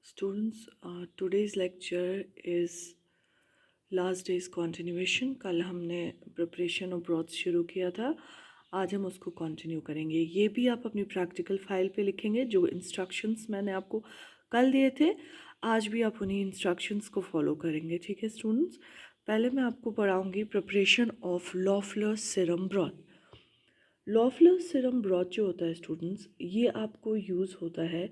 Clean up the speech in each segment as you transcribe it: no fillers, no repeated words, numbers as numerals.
Students, today's lecture is last days continuation. कल हमने preparation of broth शुरू किया था, आज हम उसको कंटिन्यू करेंगे. ये भी आप अपनी प्रैक्टिकल फाइल पे लिखेंगे. जो इंस्ट्रक्शंस मैंने आपको कल दिए थे, आज भी आप उन्हीं इंस्ट्रक्शंस को फॉलो करेंगे. ठीक है स्टूडेंट्स, पहले मैं आपको पढ़ाऊँगी preparation of Loeffler serum broth. Loeffler serum broth जो होता है स्टूडेंट्स, ये आपको यूज़ होता है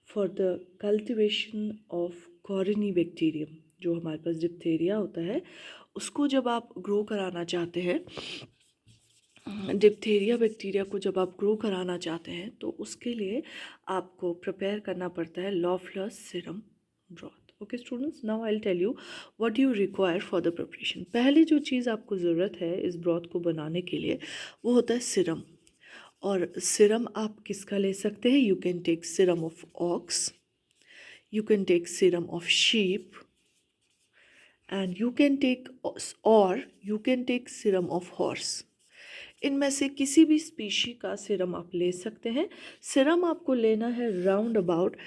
for the cultivation of Corynebacterium. जो हमारे पास डिप्थेरिया होता है, उसको जब आप ग्रो कराना चाहते हैं, डिप्थेरिया बैक्टीरिया को जब आप ग्रो कराना चाहते हैं, तो उसके लिए आपको प्रिपेयर करना पड़ता है Loeffler serum broth. Okay students, now I will tell you what you require for the preparation. पहली जो चीज़ आपको ज़रूरत है इस ब्रॉथ को बनाने के लिए, वो होता है सीरम. और सीरम आप किसका ले सकते हैं? You can take serum of ox, you can take serum of sheep, and you can take serum of horse. इनमें से किसी भी स्पीशी का सीरम आप ले सकते हैं. सीरम आपको लेना है round about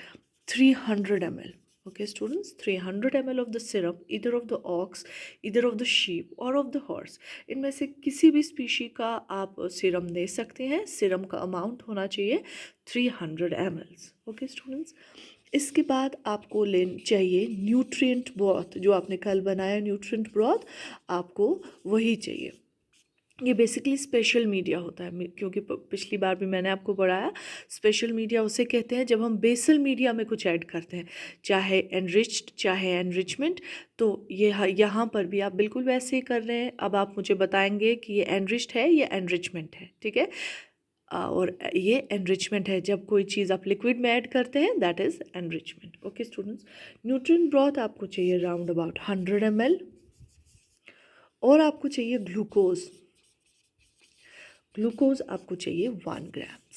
300 ml. Okay students, 300 ml of the serum, either of the ox, either of the sheep or of the horse. इनमें से किसी भी स्पीशी का आप सीरम ले सकते हैं. सीरम का अमाउंट होना चाहिए 300 ml. ओके स्टूडेंट्स, इसके बाद आपको चाहिए न्यूट्रिएंट ब्रॉथ. जो आपने कल बनाया न्यूट्रिएंट ब्रॉथ, आपको वही चाहिए. ये बेसिकली स्पेशल मीडिया होता है, क्योंकि पिछली बार भी मैंने आपको पढ़ाया. स्पेशल मीडिया उसे कहते हैं जब हम बेसल मीडिया में कुछ ऐड करते हैं, चाहे एनरिच्ड चाहे एनरिचमेंट. तो ये यहाँ पर भी आप बिल्कुल वैसे ही कर रहे हैं. अब आप मुझे बताएंगे कि ये एनरिच्ड है या एनरिचमेंट है. ठीक है, और ये एनरिचमेंट है. जब कोई चीज़ आप लिक्विड में ऐड करते हैं, that is enrichment. Okay students, nutrient broth आपको चाहिए राउंड अबाउट 100 ml. और आपको चाहिए ग्लूकोज. ग्लूकोज आपको चाहिए 1 grams.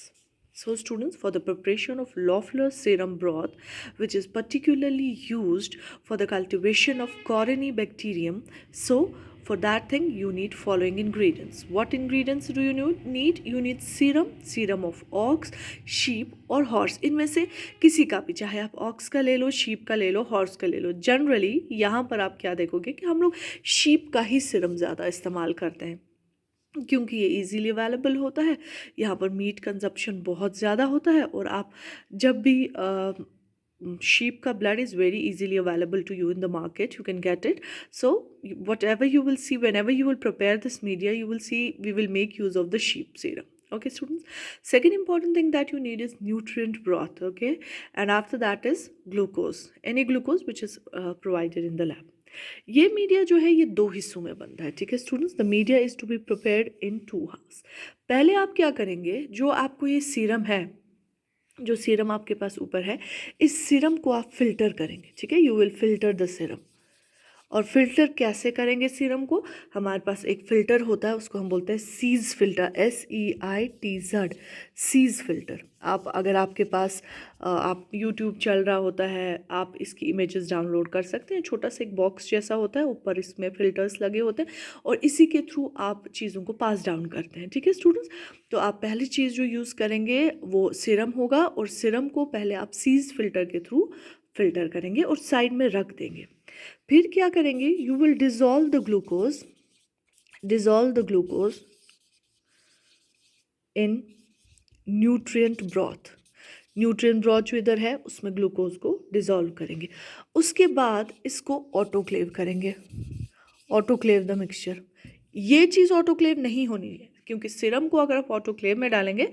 So students, for the preparation of Loeffler serum broth, which is particularly used for the cultivation of Corynebacterium, so for that thing you need following ingredients. What ingredients do you need? You need serum of ox, sheep और horse. इनमें से किसी का भी, चाहे आप ox का ले लो, sheep का ले लो, horse का ले लो. Generally यहाँ पर आप क्या देखोगे कि हम लोग sheep का ही serum ज़्यादा इस्तेमाल करते हैं, क्योंकि ये इजीली अवेलेबल होता है. यहाँ पर मीट कंजप्शन बहुत ज़्यादा होता है, और आप जब भी sheep का blood is very easily available to you in the market, you can get it. So whatever you will see, whenever you will prepare this media, you will see we will make use of the sheep serum. Okay students, second important thing that you need is nutrient broth. Okay, and after that is glucose, any glucose which is provided in the lab. ये media जो है ये 2 हिस्सों में बनता है. ठीक है students, the media is to be prepared in 2 halfs. पहले आप क्या करेंगे, जो आपको ये सीरम है, जो सीरम आपके पास ऊपर है, इस सीरम को आप फिल्टर करेंगे. ठीक है, you will filter the serum. और फिल्टर कैसे करेंगे सीरम को? हमारे पास एक फ़िल्टर होता है, उसको हम बोलते हैं सीज फिल्टर, SEITZ, सीज फिल्टर. आप अगर आपके पास आप यूट्यूब चल रहा होता है, आप इसकी इमेजेस डाउनलोड कर सकते हैं. छोटा सा एक बॉक्स जैसा होता है, ऊपर इसमें फ़िल्टर्स लगे होते हैं, और इसी के थ्रू आप चीज़ों को पास डाउन करते हैं. ठीक है स्टूडेंट्स, तो आप पहली चीज़ जो यूज़ करेंगे वो सीरम होगा, और सीरम को पहले आप सीज फिल्टर के थ्रू फिल्टर करेंगे और साइड में रख देंगे. फिर क्या करेंगे, you will dissolve the glucose in nutrient broth. Nutrient broth जो इधर है उसमें ग्लूकोज को डिजोल्व करेंगे. उसके बाद इसको ऑटोक्लेव करेंगे, ऑटोक्लेव द मिक्सचर. ये चीज़ ऑटोक्लेव नहीं होनी है, क्योंकि सीरम को अगर आप ऑटोक्लेव में डालेंगे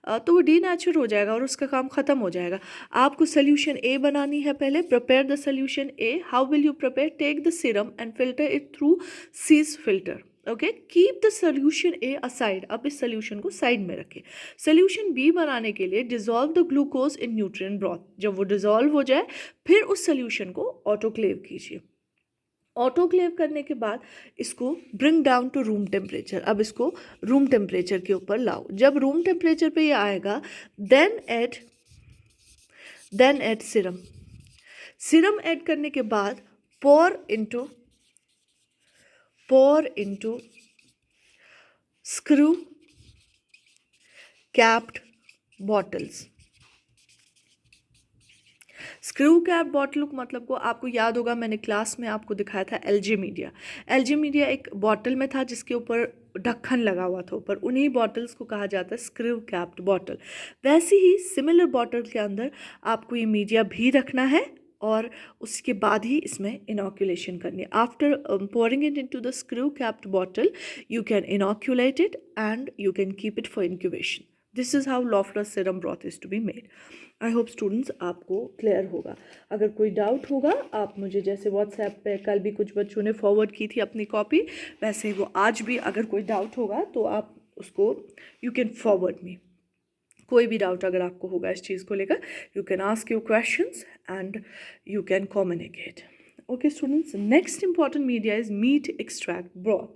तो वो डीनेचर हो जाएगा और उसका काम ख़त्म हो जाएगा. आपको सोल्यूशन ए बनानी है. पहले prepare the solution A. How will you prepare? Take the serum and filter it through सीज filter. Okay, keep the solution A aside. अब इस सोल्यूशन को साइड में रखें. सोल्यूशन बी बनाने के लिए dissolve the glucose in nutrient broth. जब वो डिजोल्व हो जाए, फिर उस सोल्यूशन को ऑटोक्लेव कीजिए. ऑटोक्लेव करने के बाद इसको bring down to room temperature. अब इसको रूम टेम्परेचर के ऊपर लाओ. जब रूम टेम्परेचर पे ये आएगा, then add serum. Serum add करने के बाद pour into screw capped bottles. Screw cap bottle मतलब को आपको याद होगा, मैंने क्लास में आपको दिखाया था एलजी मीडिया। एलजी मीडिया एक बॉटल में था जिसके ऊपर ढक्कन लगा हुआ था ऊपर, उन्हीं बॉटल्स को कहा जाता है स्क्रू कैप्ड बॉटल। वैसे ही सिमिलर बॉटल के अंदर आपको ये मीडिया भी रखना है और उसके बाद ही इसमें इनॉक्यूलेशन करनी है। After pouring it into the screw capped bottle, you can inoculate it and you can keep it for incubation. This is how Loeffler serum broth is to be made. I hope students आपको clear होगा। अगर कोई doubt होगा आप मुझे, जैसे WhatsApp पे कल भी कुछ बच्चों ने फॉरवर्ड की थी अपनी कॉपी, वैसे ही वो आज भी अगर कोई डाउट होगा तो आप उसको यू कैन फॉरवर्ड मी। कोई भी डाउट अगर आपको होगा इस चीज़ को लेकर, you can ask your questions and you can communicate. Okay students, next important media is meat extract broth.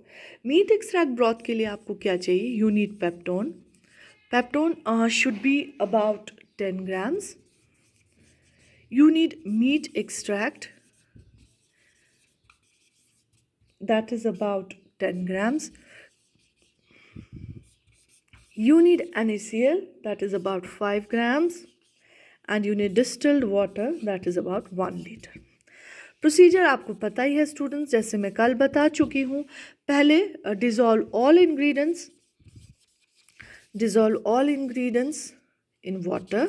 Meat extract broth के लिए आपको क्या चाहिए? You need peptone. Peptone should be about 10 grams. You need meat extract, that is about 10 grams. You need NaCl, that is about 5 grams, and you need distilled water, that is about 1 liter. Procedure आपको पता ही है students, जैसे मैं कल बता चुकी हूँ। पहले dissolve all ingredients in water।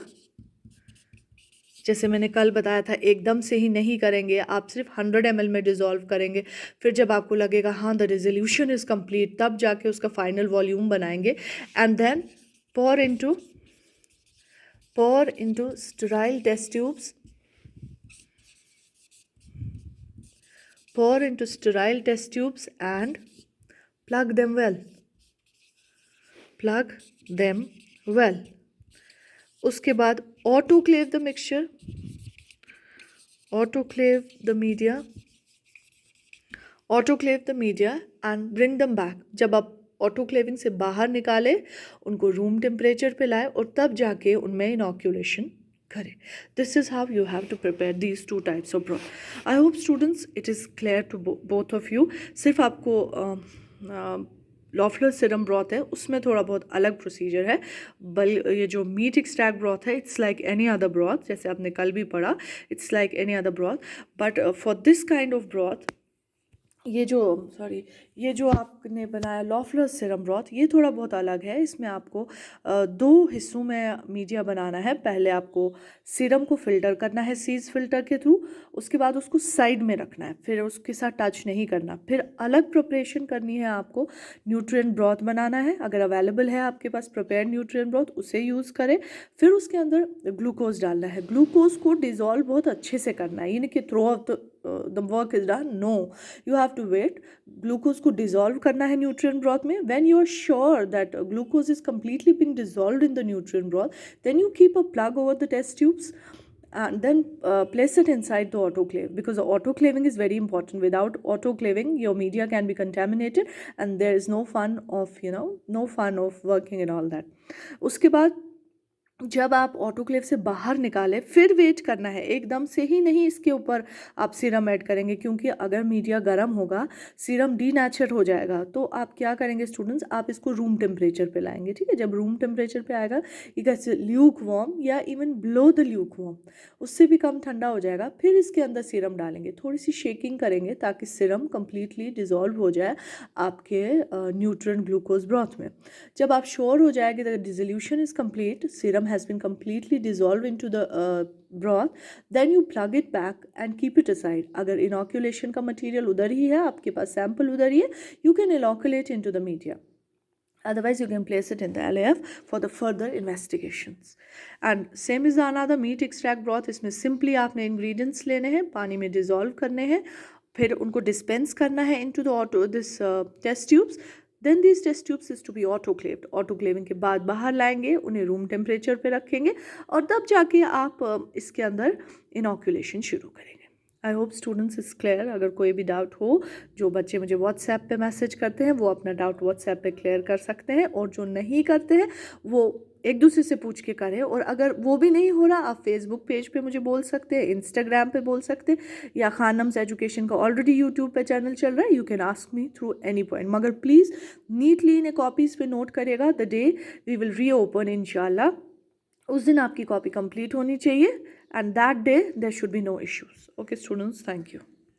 जैसे मैंने कल बताया था, एकदम से ही नहीं करेंगे, आप सिर्फ 100 ml में डिज़ोल्व करेंगे। फिर जब आपको लगेगा हाँ द रिजोल्यूशन इज़ कंप्लीट, तब जाके उसका फाइनल वॉल्यूम बनाएंगे। And then pour into sterile test tubes, and plug them well. उसके बाद autoclave the media and bring them back। जब आप ऑटोक्लेविंग से बाहर निकाले, उनको रूम टेम्परेचर पे लाए और तब जाके उनमें इनॉक्यूलेशन करें। This is how you have to prepare these 2 types of broth. I hope students it is clear to both of you. सिर्फ आपको लॉफलर सीरम ब्रॉथ है उसमें थोड़ा बहुत अलग प्रोसीजर है, ये जो मीट एक्सट्रैक्ट ब्रॉथ है it's like any other broth, जैसे आपने कल भी पढ़ा, it's like any other broth. But for this kind of broth, ये जो आपने बनाया लॉफलर सीरम ब्रॉथ, ये थोड़ा बहुत अलग है। इसमें आपको 2 हिस्सों में मीडिया बनाना है। पहले आपको सीरम को फिल्टर करना है सीज फिल्टर के थ्रू, उसके बाद उसको साइड में रखना है, फिर उसके साथ टच नहीं करना। फिर अलग प्रिपरेशन करनी है आपको, न्यूट्रिएंट ब्रॉथ बनाना है। अगर अवेलेबल है आपके पास प्रिपेयर्ड न्यूट्रिएंट ब्रॉथ, उसे यूज़ करें। फिर उसके अंदर ग्लूकोज डालना है। ग्लूकोज को डिज़ोल्व बहुत अच्छे से करना है, यानी कि throughout the work is done, no, you have to wait. Glucose को डिज़ोल्व करना है न्यूट्रिएंट ब्रॉथ में। When you are sure that glucose is completely being dissolved in the nutrient broth, then you keep a plug over the test tubes and then place it inside the autoclave, because the autoclaving is very important. Without autoclaving, your media can be contaminated and there is no fun of working and all that. उसके बाद जब आप autoclave से बाहर निकालें, फिर wait करना है, एकदम से ही नहीं इसके ऊपर आप सीरम ऐड करेंगे, क्योंकि अगर मीडिया गर्म होगा सीरम डीनेचर हो जाएगा। तो आप क्या करेंगे स्टूडेंट्स, आप इसको रूम टेम्परेचर पे लाएंगे। ठीक है, जब रूम टेम्परेचर पे आएगा, ये कैसे ल्यूक वार्म या even below the Luke warm, उससे भी कम ठंडा हो जाएगा। फिर इसके अंदर सीरम डालेंगे, थोड़ी सी शेकिंग करेंगे ताकि सीरम कम्प्लीटली डिज़ोल्व हो जाए आपके न्यूट्रिएंट ग्लूकोज ब्रॉथ में। जब आप श्योर हो जाएगी the dissolution is complete, serum has been completely dissolved into the broth, then you plug it back and keep it aside. अगर inoculation का material उधर ही है, आपके पास sample उधर ही है, you can inoculate into the media. Otherwise, you can place it in the LAF for the further investigations. And same is another meat extract broth. इसमें simply आपने ingredients लेने हैं, पानी में dissolve करने हैं, फिर उनको dispense करना है into the test tubes. Then these test tubes is to be autoclaved. Autoclaving के बाद बाहर लाएंगे, उन्हें रूम टेम्परेचर पे रखेंगे और तब जाके आप इसके अंदर इनॉक्यूलेशन शुरू करेंगे। आई होप स्टूडेंट्स इज़ क्लियर। अगर कोई भी डाउट हो, जो बच्चे मुझे व्हाट्सएप पे मैसेज करते हैं वो अपना डाउट व्हाट्सएप पे क्लियर कर सकते हैं, और जो नहीं करते हैं वो एक दूसरे से पूछ के करें। और अगर वो भी नहीं हो रहा, आप फेसबुक पेज पे मुझे बोल सकते हैं, इंस्टाग्राम पे बोल सकते हैं, या खानम्स एजुकेशन का ऑलरेडी यूट्यूब पे चैनल चल रहा है, you can ask me through any point. मगर प्लीज़ नीटली इन्हें कॉपीज़ पे नोट करिएगा the day we will reopen इंशाल्लाह उस दिन आपकी कॉपी कंप्लीट होनी चाहिए, and that day there should be no issues. Okay students, thank you.